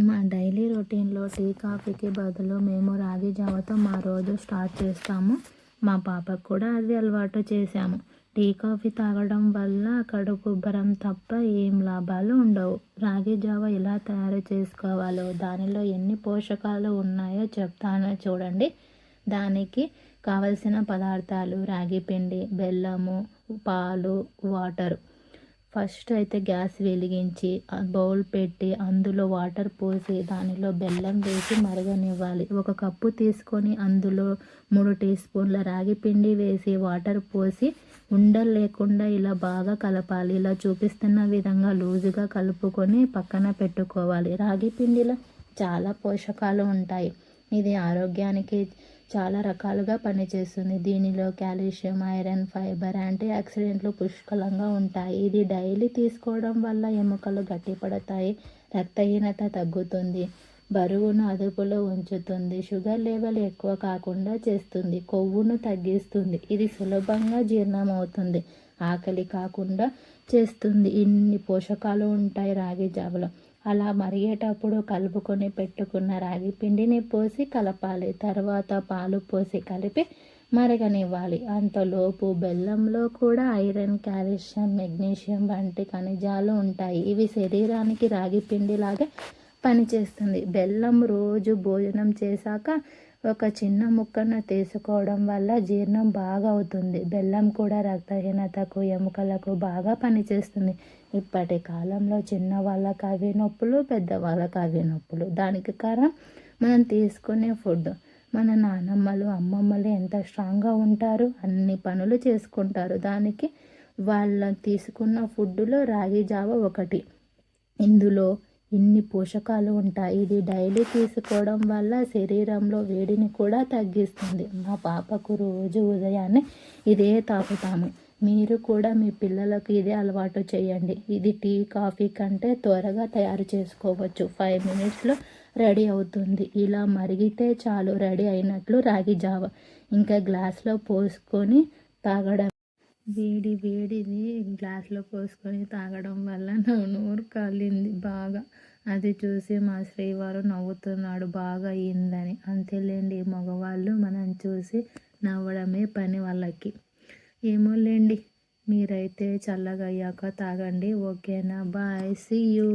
మా డైలీ రొటీన్లో టీ కాఫీకి బదులు మేము రాగి జావతో మా రోజు స్టార్ట్ చేస్తాము. మా పాపకు కూడా అది అలవాటు చేశాము. టీ కాఫీ తాగడం వల్ల కడుపు ఉబ్బరం తప్ప ఏం లాభాలు ఉండవు. రాగి జావ ఎలా తయారు చేసుకోవాలో, దానిలో ఎన్ని పోషకాలు ఉన్నాయో చెప్తాను చూడండి. దానికి కావలసిన పదార్థాలు: రాగి పిండి, బెల్లము, పాలు, వాటరు. ఫస్ట్ అయితే గ్యాస్ వెలిగించి బౌల్ పెట్టి అందులో వాటర్ పోసి దానిలో బెల్లం వేసి మరగనివ్వాలి. 1 కప్పు తీసుకొని అందులో 3 టీ స్పూన్ల రాగి పిండి వేసి వాటర్ పోసి ఉండలు లేకుండా ఇలా బాగా కలపాలి. ఇలా చూపిస్తున్న విధంగా లూజుగా కలుపుకొని పక్కన పెట్టుకోవాలి. రాగి పిండిలో చాలా పోషకాలు ఉంటాయి. ఇది ఆరోగ్యానికి చాలా రకాలుగా పనిచేస్తుంది. దీనిలో కాల్షియం, ఐరన్, ఫైబర్, యాంటీ ఆక్సిడెంట్లు పుష్కలంగా ఉంటాయి. ఇది డైలీ తీసుకోవడం వల్ల ఎముకలు గట్టిపడతాయి, రక్తహీనత తగ్గుతుంది, బరువును అదుపులో ఉంచుతుంది, షుగర్ లెవెల్ ఎక్కువ కాకుండా చేస్తుంది, కొవ్వును తగ్గిస్తుంది. ఇది సులభంగా జీర్ణమవుతుంది, ఆకలి కాకుండా చేస్తుంది. ఇన్ని పోషకాలు ఉంటాయి రాగి జావలో. అలా మరిగేటప్పుడు కలుపుకొని పెట్టుకున్న రాగి పిండిని పోసి కలపాలి. తర్వాత పాలు పోసి కలిపి మరగనివ్వాలి. అంతలోపు బెల్లంలో కూడా ఐరన్, కాల్షియం, మెగ్నీషియం వంటి ఖనిజాలు ఉంటాయి. ఇవి శరీరానికి రాగి పిండిలాగే పనిచేస్తుంది. బెల్లం రోజు భోజనం చేశాక ఒక చిన్న ముక్కను తీసుకోవడం వల్ల జీర్ణం బాగా అవుతుంది. బెల్లం కూడా రక్తహీనతకు, ఎముకలకు బాగా పనిచేస్తుంది. ఇప్పటి కాలంలో చిన్నవాళ్ళకి అవి నొప్పులు, పెద్దవాళ్ళకి అవి నొప్పులు. దానికి కారణం మనం తీసుకునే ఫుడ్. మన నానమ్మలు, అమ్మమ్మలు ఎంత స్ట్రాంగ్గా ఉంటారు, అన్ని పనులు చేసుకుంటారు. దానికి వాళ్ళ తీసుకున్న ఫుడ్లో రాగి జావ ఒకటి. ఇందులో ఇన్ని పోషకాలు ఉంటాయి. ఇది డైలీ తీసుకోవడం వల్ల శరీరంలో వేడిని కూడా తగ్గిస్తుంది. మా పాపకు రోజు ఉదయాన్నే ఇదే తాగుతాము. మీరు కూడా మీ పిల్లలకు ఇదే అలవాటు చేయండి. ఇది టీ కాఫీ కంటే త్వరగా తయారు చేసుకోవచ్చు. 5 మినిట్స్లో రెడీ అవుతుంది. ఇలా మరిగితే చాలు, రెడీ అయినట్లు రాగి జావ. ఇంకా గ్లాస్లో పోసుకొని తాగడం. వేడిది గ్లాస్లో పోసుకొని తాగడం వల్ల నా నోరు కాలింది బాగా. అది చూసి మా శ్రీవారు నవ్వుతున్నాడు బాగా అయిందని. అంతేలేండి, మగవాళ్ళు మనం చూసి నవ్వడమే పని వాళ్ళకి. ఏమోలేండి, మీరైతే చల్లగా అయ్యాక తాగండి. ఓకేనా? Bye, see you.